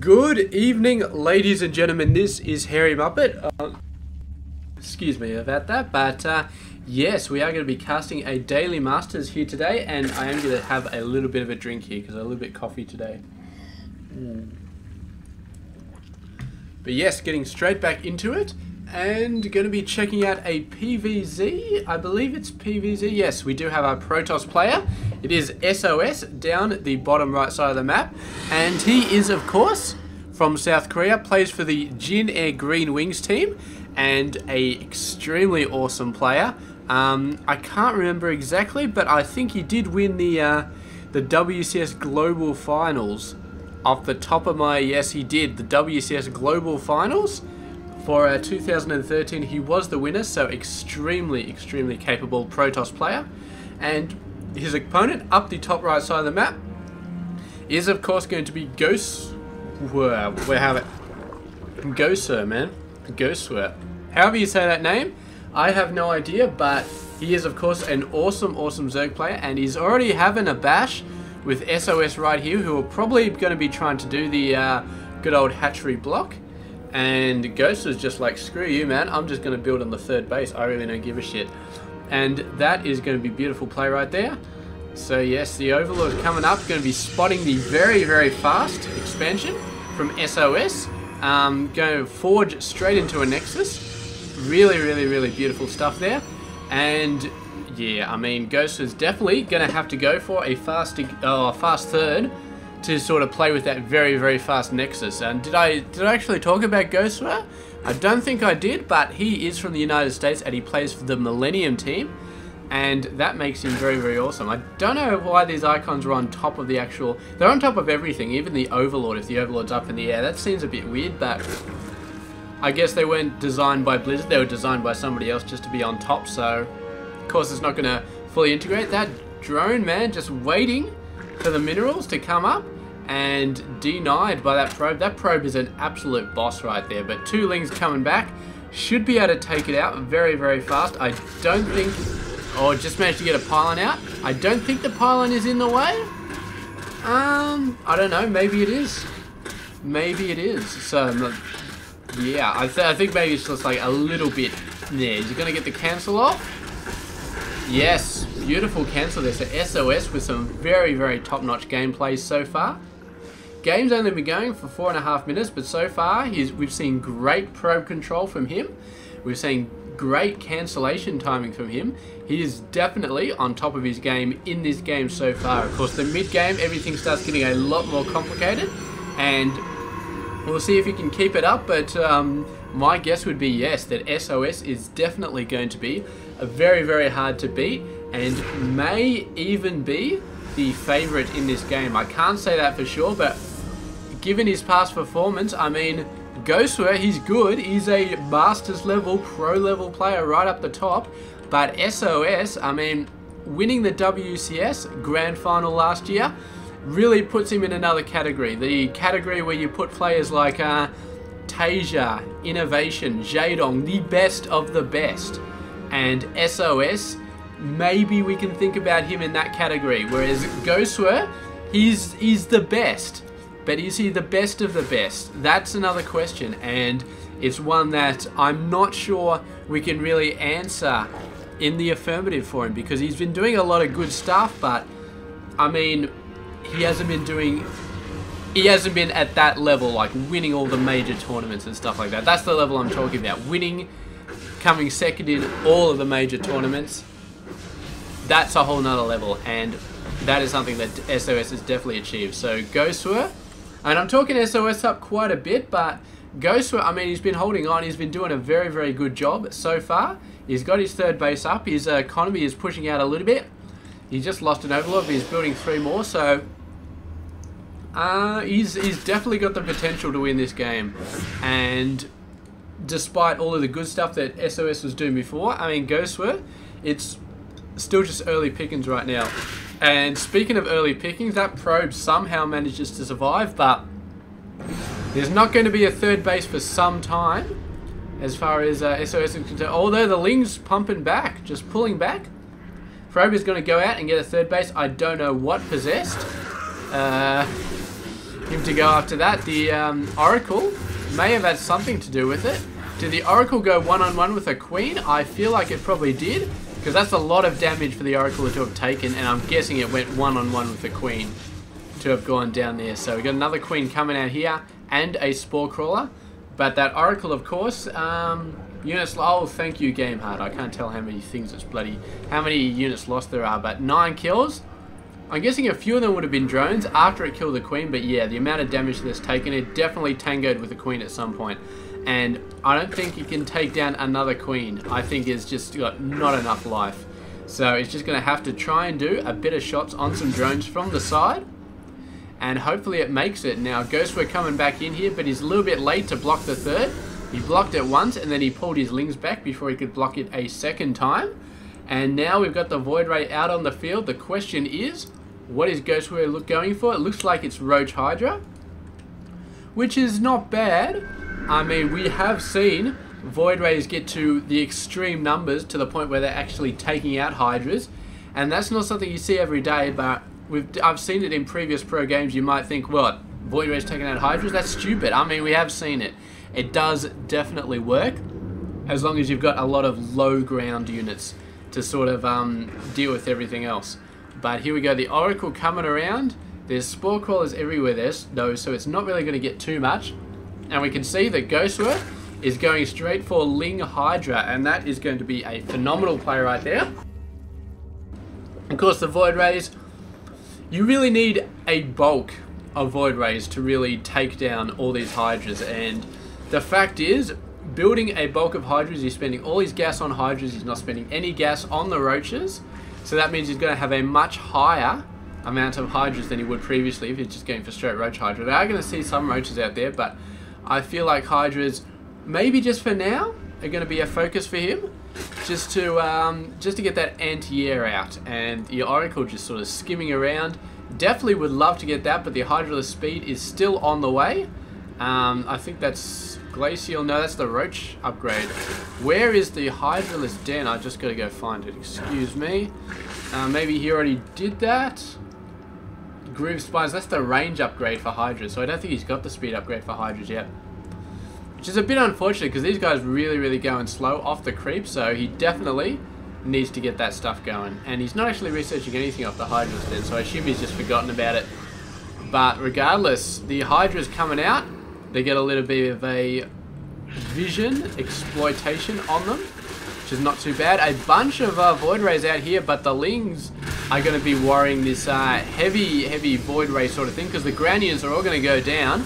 Good evening, ladies and gentlemen. This is Harry Muppet. Excuse me about that, but yes, we are going to be casting a Daily Masters here today, and I am going to have a little bit of a drink here because I'm a little bit coffee today. But yes, getting straight back into it, and going to be checking out a PvZ. I believe it's PvZ. Yes, we do have our Protoss player. It is SOS down the bottom right side of the map, and he is, of course, from South Korea, plays for the Jin Air Green Wings team, and a extremely awesome player. I can't remember exactly, but I think he did win the WCS Global Finals. Off the top of my, yes, he did the WCS Global Finals for 2013. He was the winner, so extremely capable Protoss player. And his opponent up the top right side of the map is, of course, going to be GosWser. We have it. GosWser, man. GosWser. However you say that name, I have no idea, but he is, of course, an awesome Zerg player, and he's already having a bash with SOS right here, who are probably going to be trying to do the good old hatchery block. And GosWser's just like, screw you, man. I'm just going to build on the third base. I really don't give a shit. And that is going to be beautiful play right there. So yes, the Overlord coming up, going to be spotting the very fast expansion from SOS. Going to forge straight into a Nexus. Really beautiful stuff there. And yeah, I mean, GosWser's definitely going to have to go for a fast third to sort of play with that very fast Nexus. And did I actually talk about GosWser? I don't think I did, but he is from the United States and he plays for the Millennium team, and that makes him very awesome. I don't know why these icons are on top of the actual... They're on top of everything, even the Overlord. If the Overlord's up in the air, that seems a bit weird, but I guess they weren't designed by Blizzard. They were designed by somebody else just to be on top, so of course it's not going to fully integrate. That drone, man, just waiting for the minerals to come up, and denied by that probe. That probe is an absolute boss right there, but two Lings coming back should be able to take it out very fast. I don't think... Oh, just managed to get a pylon out. I don't think the pylon is in the way. I don't know, maybe it is. Maybe it is. So, yeah, I think maybe it's just like a little bit there. Is he going to get the cancel off? Yes, beautiful cancel there. So SOS with some very top-notch gameplay so far. Game's only been going for 4.5 minutes, but so far we've seen great probe control from him. We've seen great cancellation timing from him. He is definitely on top of his game in this game so far. Of course, the mid-game, everything starts getting a lot more complicated, and we'll see if he can keep it up, but my guess would be yes, that SOS is definitely going to be a very hard to beat, and may even be the favorite in this game. I can't say that for sure, but given his past performance, I mean, GosWser, he's good. He's a Masters level, pro level player right up the top, but SOS, I mean, winning the WCS Grand Final last year really puts him in another category. The category where you put players like Tasia, Innovation, Jadong, the best of the best. And SOS, maybe we can think about him in that category. Whereas GosWser, he's the best. But is he the best of the best? That's another question. And it's one that I'm not sure we can really answer in the affirmative for him, because he's been doing a lot of good stuff, but I mean, he hasn't been at that level, like winning all the major tournaments and stuff like that. That's the level I'm talking about. Winning, coming second in all of the major tournaments. That's a whole nother level, and that is something that SOS has definitely achieved. So GosWser, and I'm talking SOS up quite a bit, but GosWser, I mean, he's been holding on. He's been doing a very good job so far. He's got his third base up. His economy is pushing out a little bit. He just lost an Overlord, but he's building 3 more, so he's definitely got the potential to win this game. And despite all of the good stuff that SOS was doing before, I mean, GosWser, it's still just early pickings right now. And speaking of early pickings, that probe somehow manages to survive, but there's not going to be a third base for some time as far as SOS is concerned. Although the Ling's pumping back, just pulling back. Probe is going to go out and get a third base. I don't know what possessed. him to go after that. The Oracle may have had something to do with it. Did the Oracle go one-on-one with a Queen? I feel like it probably did, because that's a lot of damage for the Oracle to have taken, and I'm guessing it went one-on-one with the Queen to have gone down there. So we got another Queen coming out here, and a Spore Crawler. But that Oracle, of course, units... Oh, thank you, Game Hard. I can't tell how many things it's bloody... How many units lost there are, but 9 kills. I'm guessing a few of them would have been drones after it killed the Queen, but yeah, the amount of damage that's taken, it definitely tangoed with the Queen at some point. And I don't think it can take down another Queen. I think it's just got not enough life. So it's just going to have to try and do a bit of shots on some drones from the side. And hopefully it makes it. Now, GosWser coming back in here, but he's a little bit late to block the third. He blocked it once, and then he pulled his Lings back before he could block it a second time. And now we've got the Void Ray out on the field. The question is, what is GosWser going for? It looks like it's Roach Hydra, which is not bad. I mean, we have seen Void Rays get to the extreme numbers to the point where they're actually taking out Hydras. And that's not something you see every day, but I've seen it in previous pro games. You might think, what, Void Rays taking out Hydras? That's stupid. I mean, we have seen it. It does definitely work, as long as you've got a lot of low ground units to sort of deal with everything else. But here we go, the Oracle coming around. There's Spore Crawlers everywhere though, so it's not really going to get too much. And we can see that GosWser is going straight for Ling Hydra, and that is going to be a phenomenal play right there. Of course, the Void Rays, you really need a bulk of Void Rays to really take down all these Hydras. And the fact is, building a bulk of Hydras, he's spending all his gas on Hydras, he's not spending any gas on the Roaches. So that means he's going to have a much higher amount of Hydras than he would previously if he's just going for straight Roach Hydra. We are going to see some Roaches out there, but I feel like Hydras, maybe just for now, are going to be a focus for him. Just to get that anti-air out. And the Oracle just sort of skimming around. Definitely would love to get that, but the Hydraless speed is still on the way. I think that's Glacial. No, that's the Roach upgrade. Where is the Hydraless Den? I just got to go find it. Excuse me. Maybe he already did that. Groove Spines. That's the range upgrade for Hydras. So I don't think he's got the speed upgrade for Hydras yet. Which is a bit unfortunate because these guys really going slow off the creep. So he definitely needs to get that stuff going. And he's not actually researching anything off the Hydraless Den. So I assume he's just forgotten about it. But regardless, the Hydra's coming out. They get a little bit of a vision exploitation on them, which is not too bad. A bunch of Void Rays out here, but the Lings are going to be worrying this heavy Void Ray sort of thing, because the ground units are all going to go down,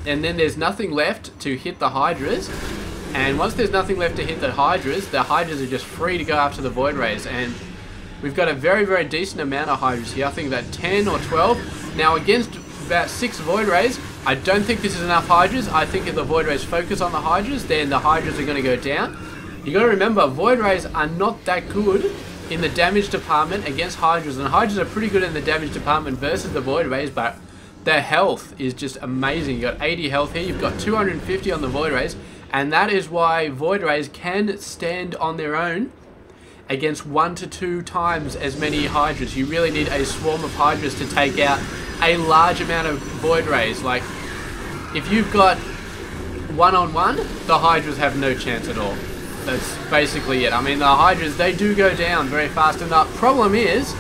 and then there's nothing left to hit the Hydras. And once there's nothing left to hit the Hydras are just free to go after the Void Rays. And we've got a very decent amount of Hydras here. I think that 10 or 12. Now against about 6 Void Rays, I don't think this is enough Hydras. I think if the Void Rays focus on the Hydras, then the Hydras are going to go down. You got to remember, Void Rays are not that good in the damage department against Hydras, and Hydras are pretty good in the damage department versus the Void Rays, but their health is just amazing. You got 80 health here, you've got 250 on the Void Rays, and that is why Void Rays can stand on their own against 1 to 2 times as many Hydras. You really need a swarm of Hydras to take out a large amount of Void Rays. Like, if you've got one-on-one, the Hydras have no chance at all. That's basically it. I mean, the Hydras, they do go down very fast, and the problem is,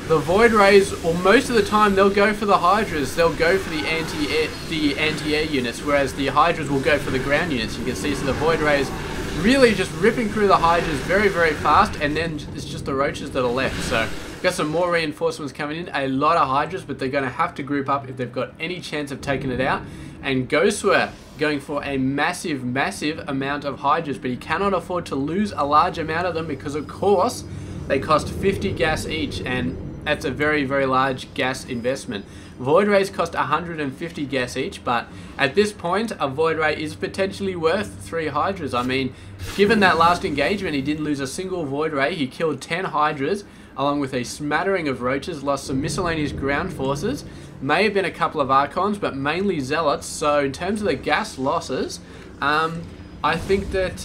the Void Rays, or most of the time, they'll go for the Hydras. They'll go for the anti-air units, whereas the Hydras will go for the ground units. You can see, so the Void Rays really just ripping through the Hydras very fast, and then it's just the Roaches that are left. So got some more reinforcements coming in, a lot of Hydras, but they're going to have to group up if they've got any chance of taking it out. And GosWser going for a massive amount of Hydras, but he cannot afford to lose a large amount of them because, of course, they cost 50 gas each, and that's a very large gas investment. Void Rays cost 150 gas each, but at this point, a Void Ray is potentially worth 3 Hydras. I mean, given that last engagement, he didn't lose a single Void Ray. He killed 10 Hydras, along with a smattering of Roaches, lost some miscellaneous ground forces, may have been a couple of Archons, but mainly Zealots. So in terms of the gas losses, I think that,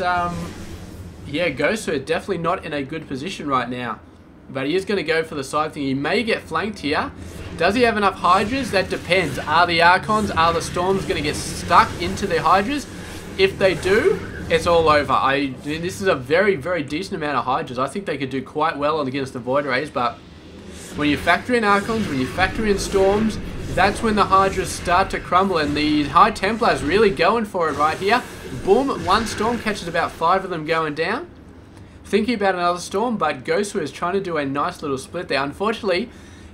yeah, GosWser definitely not in a good position right now. But he is going to go for the side thing. He may get flanked here. Does he have enough Hydras? That depends. Are the Archons, are the Storms going to get stuck into the Hydras? If they do, it's all over. This is a very, very decent amount of Hydras. I think they could do quite well against the Void Rays, but when you factor in Archons, when you factor in Storms, that's when the Hydras start to crumble, and the High Templars really going for it right here. Boom, one Storm catches about 5 of them going down. Thinking about another Storm, but GosWser is trying to do a nice little split there. Unfortunately,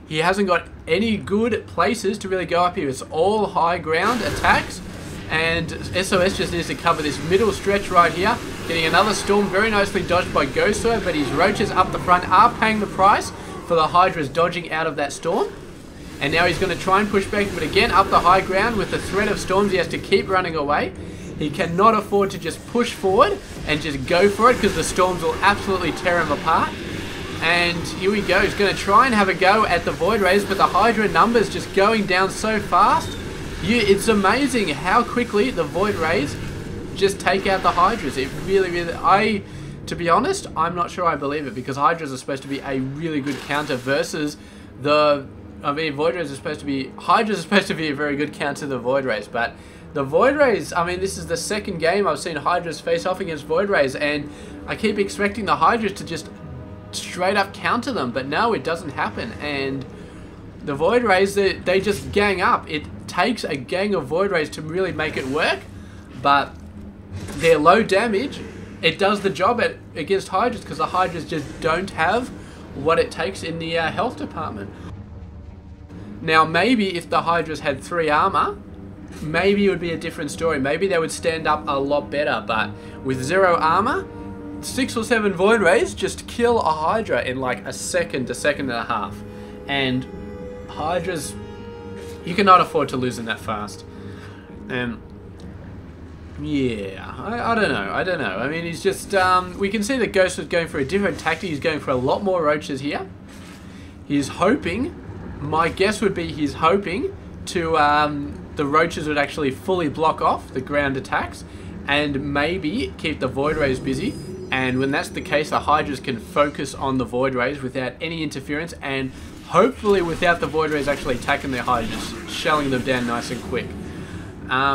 he hasn't got any good places to really go up here. It's all high ground attacks, and SOS just needs to cover this middle stretch right here. Getting another Storm very nicely dodged by GosWser, but his Roaches up the front are paying the price for the Hydras dodging out of that Storm. And now he's going to try and push back, but again up the high ground with the threat of Storms, he has to keep running away. He cannot afford to just push forward and just go for it, because the Storms will absolutely tear him apart. And here we go. He's going to try and have a go at the Void Rays, but the Hydra numbers just going down so fast. It's amazing how quickly the Void Rays just take out the Hydras. It really, to be honest, I'm not sure I believe it, because Hydras are supposed to be a really good counter versus the... Void Rays are supposed to be... Hydras are supposed to be a very good counter to the Void Rays, but the Void Rays, this is the second game I've seen Hydras face off against Void Rays, and I keep expecting the Hydras to just straight up counter them, but no, it doesn't happen. And the Void Rays, they just gang up. It takes a gang of Void Rays to really make it work, but they're low damage. It does the job against Hydras, because the Hydras just don't have what it takes in the health department. Now, maybe if the Hydras had 3 armor, maybe it would be a different story. Maybe they would stand up a lot better, but with 0 armor, 6 or 7 Void Rays just kill a Hydra in like a second to second and a half. And Hydras, you cannot afford to lose them that fast. Yeah, I don't know. He's just, we can see that Ghost was going for a different tactic. He's going for a lot more Roaches here. He's hoping, my guess would be he's hoping to, the Roaches would actually fully block off the ground attacks and maybe keep the Void Rays busy. And when that's the case, the Hydras can focus on the Void Rays without any interference, and hopefully without the Void Rays actually attacking their Hydras, shelling them down nice and quick.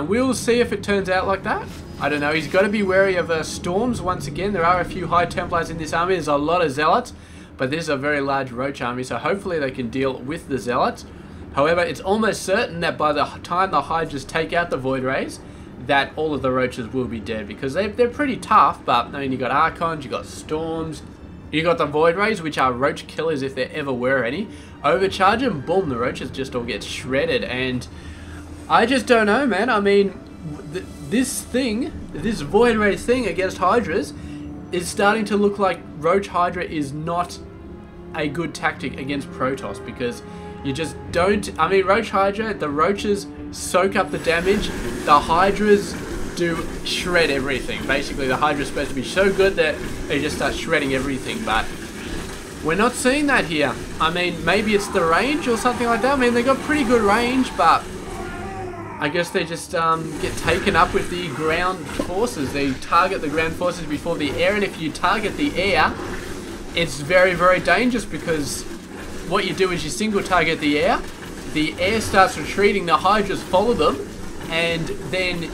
We'll see if it turns out like that. I don't know. He's got to be wary of Storms once again. There are a few High Templars in this army. There's a lot of Zealots, but this is a very large Roach army, so hopefully they can deal with the Zealots. However, it's almost certain that by the time the Hydras take out the Void Rays, that all of the Roaches will be dead, because they're pretty tough. But you got Archons, you got Storms, you got the Void Rays, which are Roach killers if there ever were any. Overcharge them, boom, the Roaches just all get shredded. And I just don't know, man. This Void Rays thing against Hydras is starting to look like Roach Hydra is not a good tactic against Protoss, because you just don't... Roach Hydra, the Roaches soak up the damage. The Hydras do shred everything. Basically, the Hydra's supposed to be so good that they just start shredding everything, but we're not seeing that here. Maybe it's the range or something like that. They got pretty good range, but I guess they just get taken up with the ground forces. They target the ground forces before the air, and if you target the air, it's very, very dangerous, because what you do is you single target the air starts retreating, the Hydras follow them, and then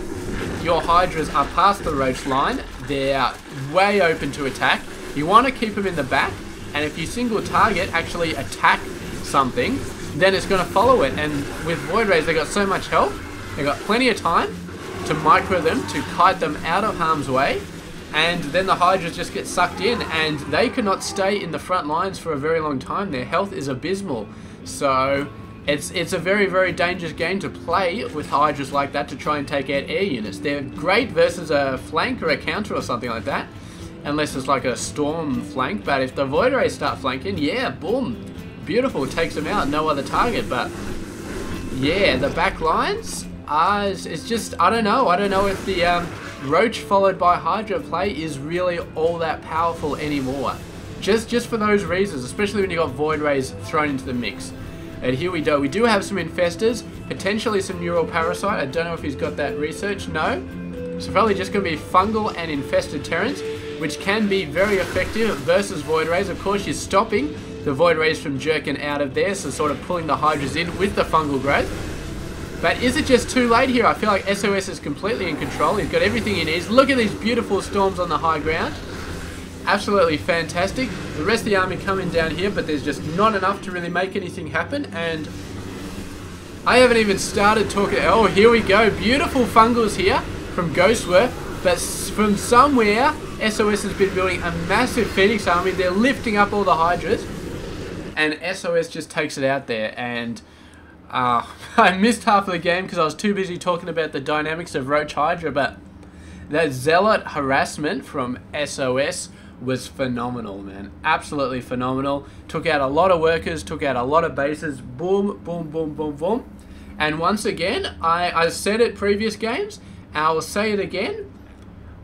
your Hydras are past the Roach line. They're way open to attack. You want to keep them in the back, and if you single target, actually attack something, then it's going to follow it. And with Void Rays, they got so much health, they got plenty of time to micro them, to kite them out of harm's way, and then the Hydras just get sucked in, and they cannot stay in the front lines for a very long time. Their health is abysmal. So it's a very, very dangerous game to play with Hydras like that, to try and take out air units. They're great versus a flank or a counter or something like that, unless it's like a Storm flank. But if the Void Rays start flanking, yeah, boom, beautiful, takes them out, no other target. But yeah, the back lines, it's just, I don't know if the Roach followed by Hydra play is really all that powerful anymore. Just for those reasons, especially when you got Void Rays thrown into the mix. And here we go. We do have some Infestors, potentially some Neural Parasite. I don't know if he's got that research. No. So probably just going to be Fungal and Infested Terrans, which can be very effective versus Void Rays. Of course, you're stopping the Void Rays from jerking out of there, so sort of pulling the Hydras in with the fungal growth. But is it just too late here? I feel like SOS is completely in control. He's got everything he needs. Look at these beautiful storms on the high ground. Absolutely fantastic. The rest of the army coming down here, but there's just not enough to really make anything happen. And I haven't even started talking. Oh, here we go. Beautiful fungals here from GosWser. But from somewhere, SOS has been building a massive Phoenix army. They're lifting up all the Hydras. And SOS just takes it out there. And I missed half of the game because I was too busy talking about the dynamics of Roach Hydra. But that Zealot harassment from SOS was phenomenal, man. Absolutely phenomenal. Took out a lot of workers, took out a lot of bases. Boom, boom, boom, boom, boom. And once again, I said it previous games, and I will say it again.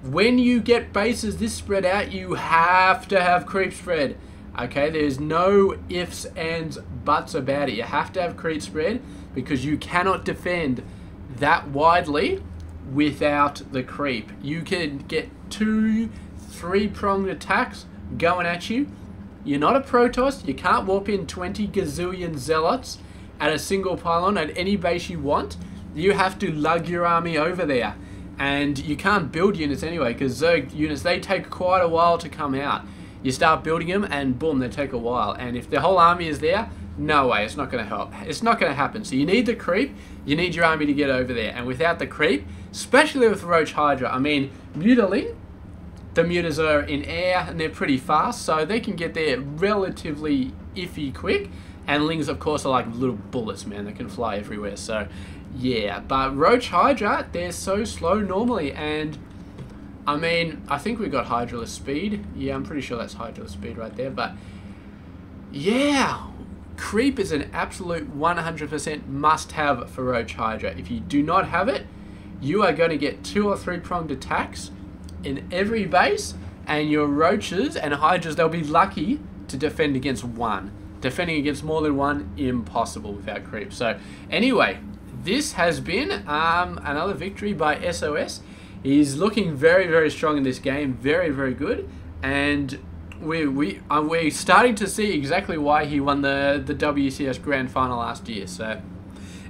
When you get bases this spread out, you have to have creep spread. Okay, there's no ifs, ands, buts about it. You have to have creep spread because you cannot defend that widely without the creep. You can get 2, 3-pronged attacks going at you. You're not a Protoss. You can't warp in 20 gazillion Zealots at a single pylon at any base you want. You have to lug your army over there. And you can't build units anyway, because Zerg units, they take quite a while to come out. You start building them and boom, they take a while. And if the whole army is there, no way, it's not going to help. It's not going to happen. So you need the creep, you need your army to get over there. And without the creep, especially with Roach Hydra, I mean, Mutaling, the mutas are in air and they're pretty fast, so they can get there relatively iffy quick. And Lings, of course, are like little bullets, man, that can fly everywhere. So, yeah. But Roach Hydra, they're so slow normally. And, I mean, I think we got Hydraless speed. Yeah, I'm pretty sure that's Hydraless speed right there. But, yeah. Creep is an absolute 100% must-have for Roach Hydra. If you do not have it, you are going to get 2 or 3-pronged attacks in every base. And your Roaches and Hydras, they'll be lucky to defend against one. Defending against more than one, impossible without creep. So anyway, this has been another victory by SOS. He's looking very, very strong in this game. Very, very good. And we're starting to see exactly why he won the WCS Grand Final last year. So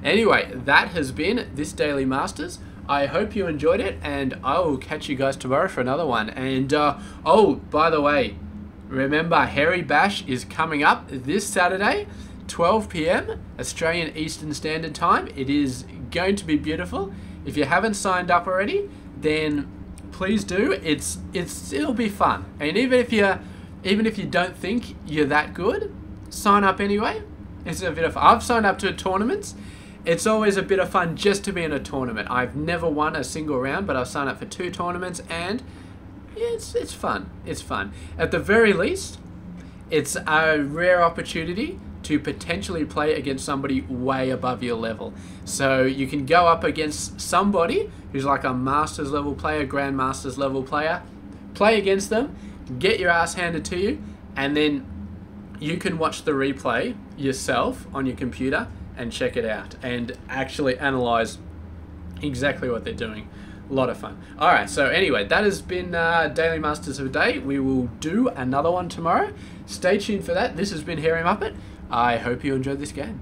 anyway, that has been this Daily Masters. I hope you enjoyed it, and I will catch you guys tomorrow for another one. And oh, by the way, remember, Hairy Bash is coming up this Saturday, 12 PM, Australian Eastern Standard Time. It is going to be beautiful. If you haven't signed up already, then please do. It'll be fun. And even if you don't think you're that good, sign up anyway. It's a bit of fun. I've signed up to tournaments. It's always a bit of fun just to be in a tournament. I've never won a single round, but I've signed up for 2 tournaments, and yeah, it's fun. It's fun. At the very least, it's a rare opportunity to potentially play against somebody way above your level. So you can go up against somebody who's like a Masters level player, Grandmasters level player, play against them, get your ass handed to you, and then you can watch the replay yourself on your computer and check it out and actually analyze exactly what they're doing. A lot of fun. Alright, so anyway, that has been Daily Masters of the Day. We will do another one tomorrow. Stay tuned for that. This has been Hairy Muppet. I hope you enjoyed this game.